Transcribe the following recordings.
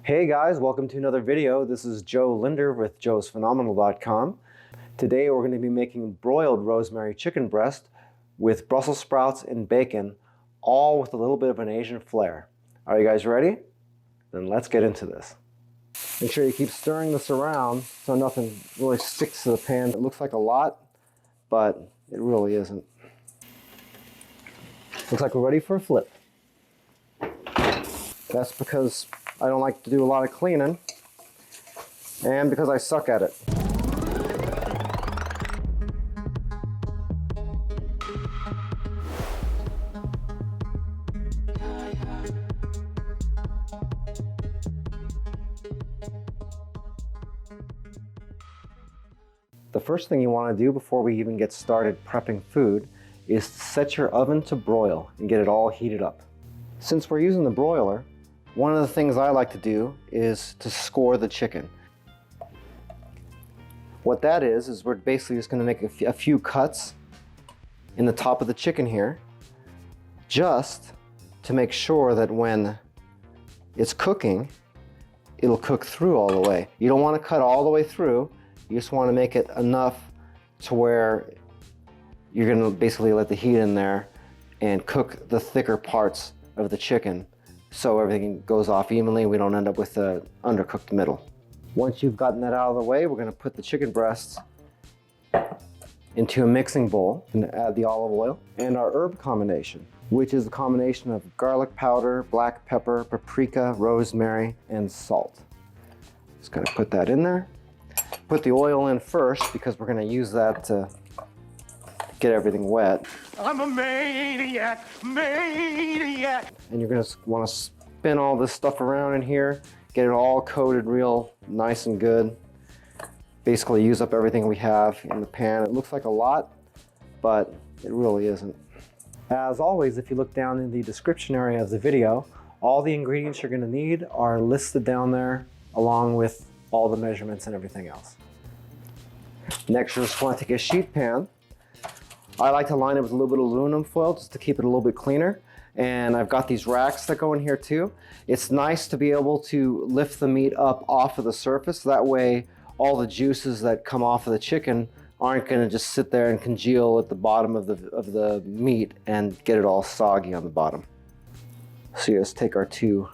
Hey guys, welcome to another video. This is Joe Linder with joesphenomenal.com. Today we're going to be making broiled rosemary chicken breast with Brussels sprouts and bacon, all with a little bit of an Asian flair. Are you guys ready? Then let's get into this. Make sure you keep stirring this around so nothing really sticks to the pan. It looks like a lot, but it really isn't. Looks like we're ready for a flip. That's because I don't like to do a lot of cleaning, and because I suck at it. The first thing you want to do before we even get started prepping food is to set your oven to broil and get it all heated up. Since we're using the broiler, one of the things I like to do is to score the chicken. What that is we're basically just going to make a few cuts in the top of the chicken here, just to make sure that when it's cooking, it'll cook through all the way. You don't want to cut all the way through, you just want to make it enough to where you're going to basically let the heat in there and cook the thicker parts of the chicken, so everything goes off evenly and we don't end up with an undercooked middle. Once you've gotten that out of the way, we're going to put the chicken breasts into a mixing bowl and add the olive oil and our herb combination, which is a combination of garlic powder, black pepper, paprika, rosemary, and salt. Just going to put that in there. Put the oil in first because we're going to use that to get everything wet. I'm a maniac, maniac. And you're going to want to spin all this stuff around in here, get it all coated real nice and good. Basically use up everything we have in the pan. It looks like a lot, but it really isn't. As always, if you look down in the description area of the video, all the ingredients you're going to need are listed down there along with all the measurements and everything else. Next, you're just going to take a sheet pan. I like to line it with a little bit of aluminum foil just to keep it a little bit cleaner. And I've got these racks that go in here too. It's nice to be able to lift the meat up off of the surface. That way, all the juices that come off of the chicken aren't going to just sit there and congeal at the bottom of the meat and get it all soggy on the bottom. So you just take our two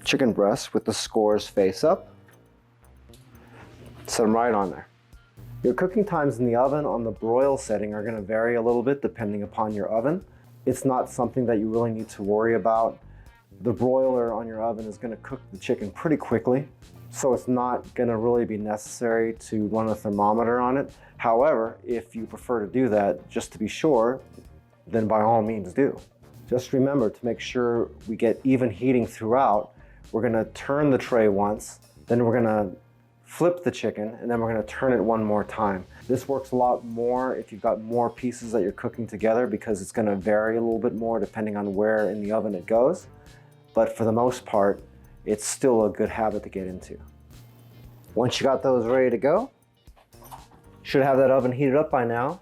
chicken breasts with the scores face up. Set them right on there. Your cooking times in the oven on the broil setting are going to vary a little bit depending upon your oven. It's not something that you really need to worry about. The broiler on your oven is going to cook the chicken pretty quickly, so it's not going to really be necessary to run a thermometer on it. However, if you prefer to do that just to be sure, then by all means do. Just remember to make sure we get even heating throughout. We're going to turn the tray once, then we're going to flip the chicken, and then we're going to turn it one more time. This works a lot more if you've got more pieces that you're cooking together because it's going to vary a little bit more depending on where in the oven it goes. But for the most part, it's still a good habit to get into. Once you got those ready to go, should have that oven heated up by now.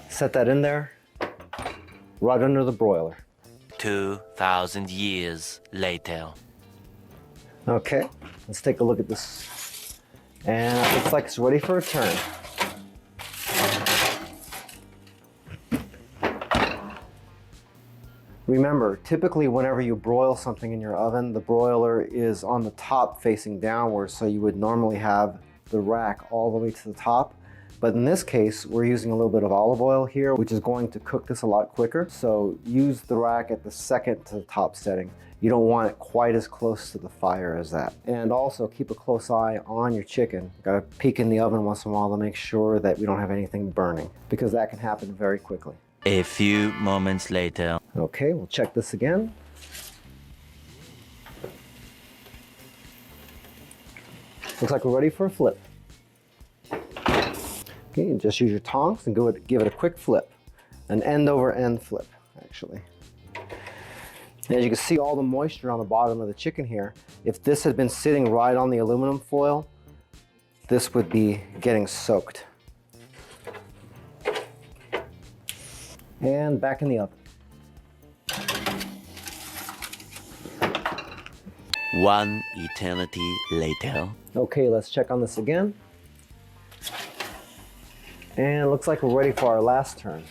Set that in there, right under the broiler. 2,000 years later. Okay, let's take a look at this. And it looks like it's ready for a turn. Remember, typically whenever you broil something in your oven, the broiler is on the top facing downwards, so you would normally have the rack all the way to the top. But in this case, we're using a little bit of olive oil here, which is going to cook this a lot quicker. So use the rack at the second to the top setting. You don't want it quite as close to the fire as that. And also keep a close eye on your chicken. Gotta peek in the oven once in a while to make sure that we don't have anything burning, because that can happen very quickly. A few moments later. Okay, we'll check this again. Looks like we're ready for a flip. Okay, just use your tongs and give it a quick flip. An end over end flip, actually. And as you can see all the moisture on the bottom of the chicken here, if this had been sitting right on the aluminum foil, this would be getting soaked. And back in the oven. One eternity later. Okay, let's check on this again. And it looks like we're ready for our last turn.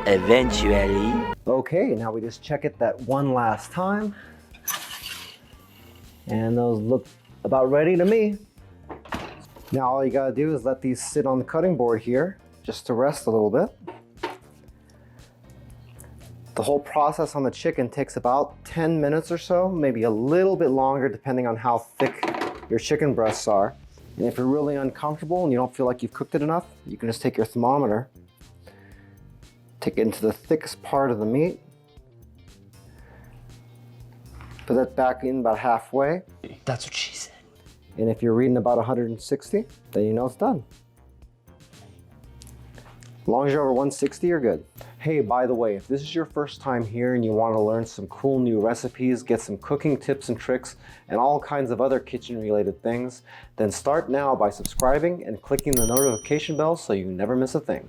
Eventually. Okay, now we just check it that one last time. And those look about ready to me. Now all you gotta do is let these sit on the cutting board here, just to rest a little bit. The whole process on the chicken takes about 10 minutes or so, maybe a little bit longer depending on how thick your chicken breasts are. And if you're really uncomfortable and you don't feel like you've cooked it enough, you can just take your thermometer, take it into the thickest part of the meat, put that back in about halfway. That's what she said. And if you're reading about 160, then you know it's done. As long as you're over 160, you're good. Hey, by the way, if this is your first time here and you want to learn some cool new recipes, get some cooking tips and tricks, and all kinds of other kitchen-related things, then start now by subscribing and clicking the notification bell so you never miss a thing.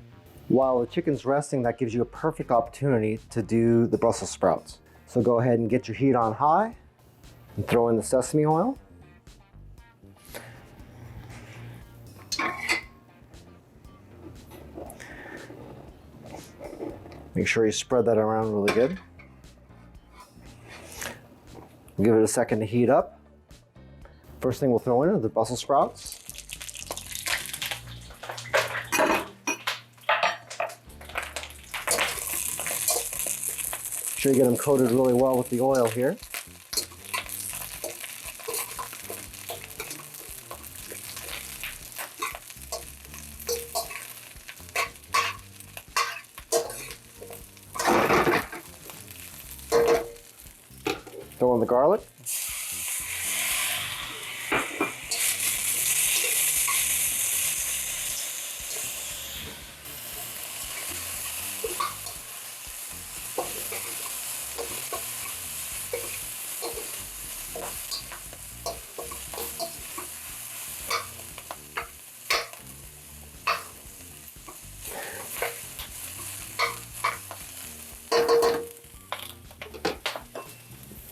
While the chicken's resting, that gives you a perfect opportunity to do the Brussels sprouts. So go ahead and get your heat on high and throw in the sesame oil. Make sure you spread that around really good. Give it a second to heat up. First thing we'll throw in are the Brussels sprouts. Make sure you get them coated really well with the oil here. Throw in the garlic.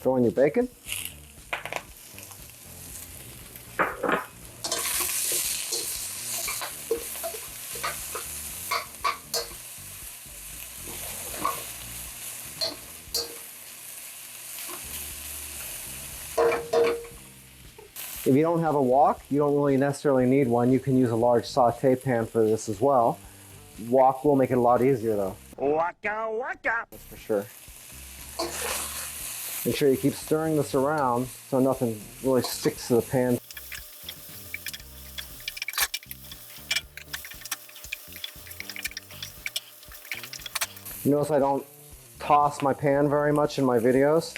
Throw in your bacon. If you don't have a wok, you don't really necessarily need one. You can use a large saute pan for this as well. Wok will make it a lot easier though. Waka waka. That's for sure. Make sure you keep stirring this around so nothing really sticks to the pan. You notice I don't toss my pan very much in my videos.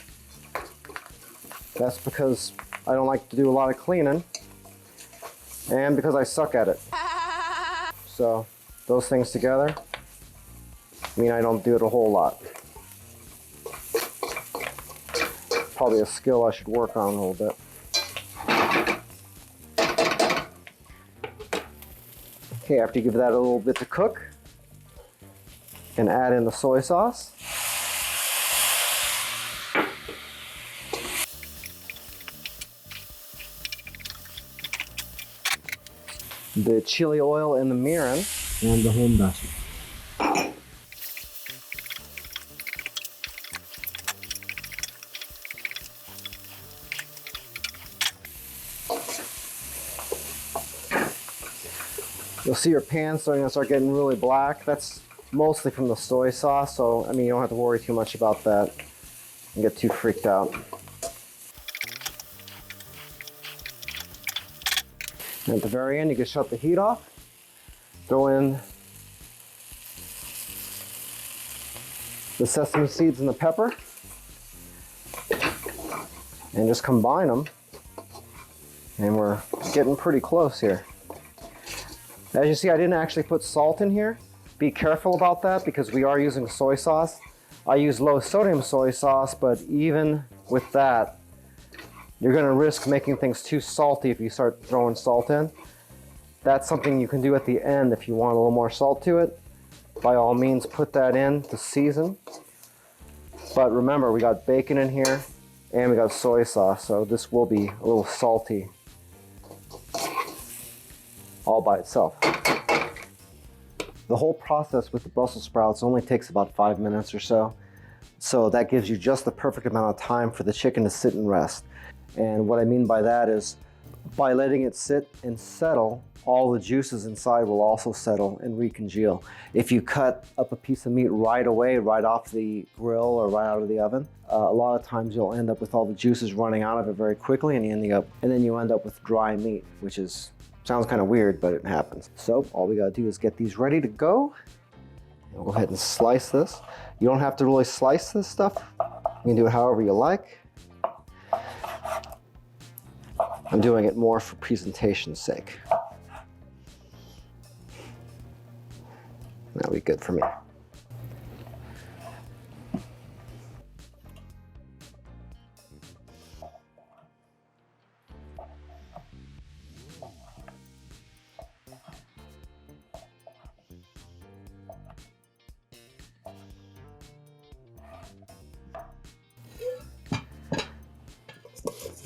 That's because I don't like to do a lot of cleaning and because I suck at it. So those things together mean I don't do it a whole lot. Probably a skill I should work on a little bit. Okay, after you give that a little bit to cook, you can add in the soy sauce. The chili oil and the mirin. And the home dashi. You'll see your pan starting to start getting really black. That's mostly from the soy sauce, so I mean you don't have to worry too much about that and get too freaked out. And at the very end, you can shut the heat off, throw in the sesame seeds and the pepper, and just combine them. And we're getting pretty close here. As you see, I didn't actually put salt in here. Be careful about that because we are using soy sauce. I use low sodium soy sauce, but even with that, you're gonna risk making things too salty if you start throwing salt in. That's something you can do at the end if you want a little more salt to it. By all means, put that in to season. But remember, we got bacon in here and we got soy sauce, so this will be a little salty all by itself. The whole process with the Brussels sprouts only takes about 5 minutes or so. So that gives you just the perfect amount of time for the chicken to sit and rest. And what I mean by that is, by letting it sit and settle, all the juices inside will also settle and recongeal. If you cut up a piece of meat right away, right off the grill or right out of the oven, a lot of times you'll end up with all the juices running out of it very quickly, and then you end up with dry meat, which sounds kind of weird, but it happens. So all we gotta do is get these ready to go. We'll go ahead and slice this. You don't have to really slice this stuff. You can do it however you like. I'm doing it more for presentation's sake. That'll be good for me.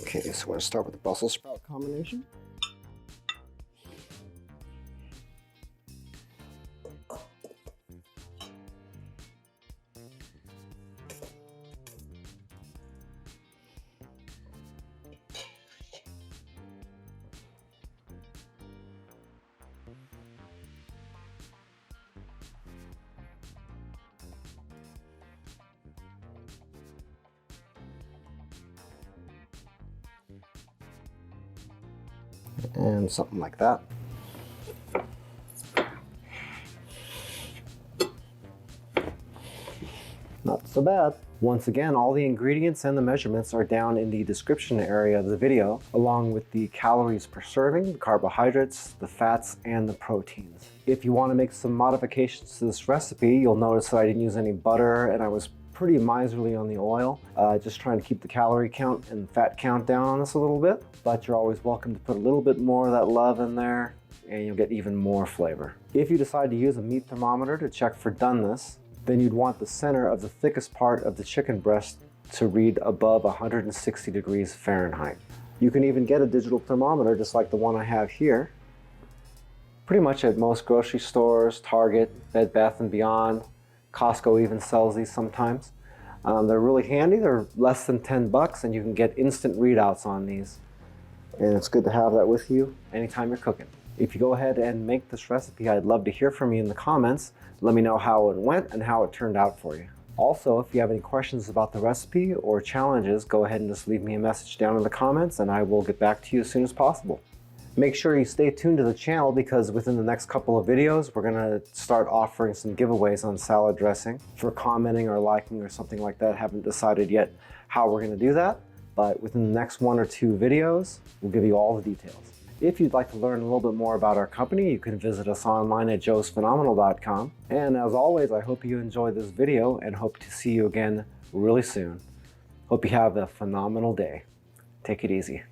Okay, so we're gonna start with the Brussels sprout combination. And something like that. Not so bad. Once again, all the ingredients and the measurements are down in the description area of the video, along with the calories per serving, the carbohydrates, the fats, and the proteins. If you want to make some modifications to this recipe, you'll notice that I didn't use any butter and I was pretty miserly on the oil, just trying to keep the calorie count and fat count down on this a little bit. But you're always welcome to put a little bit more of that love in there and you'll get even more flavor. If you decide to use a meat thermometer to check for doneness, then you'd want the center of the thickest part of the chicken breast to read above 160 degrees Fahrenheit. You can even get a digital thermometer just like the one I have here. Pretty much at most grocery stores, Target, Bed Bath & Beyond, Costco even sells these sometimes. They're really handy. They're less than 10 bucks and you can get instant readouts on these. And it's good to have that with you anytime you're cooking. If you go ahead and make this recipe, I'd love to hear from you in the comments. Let me know how it went and how it turned out for you. Also, if you have any questions about the recipe or challenges, go ahead and just leave me a message down in the comments and I will get back to you as soon as possible. Make sure you stay tuned to the channel because within the next couple of videos, we're gonna start offering some giveaways on salad dressing for commenting or liking or something like that. Haven't decided yet how we're gonna do that, but within the next 1 or 2 videos, we'll give you all the details. If you'd like to learn a little bit more about our company, you can visit us online at joesphenomenal.com. And as always, I hope you enjoyed this video and hope to see you again really soon. Hope you have a phenomenal day. Take it easy.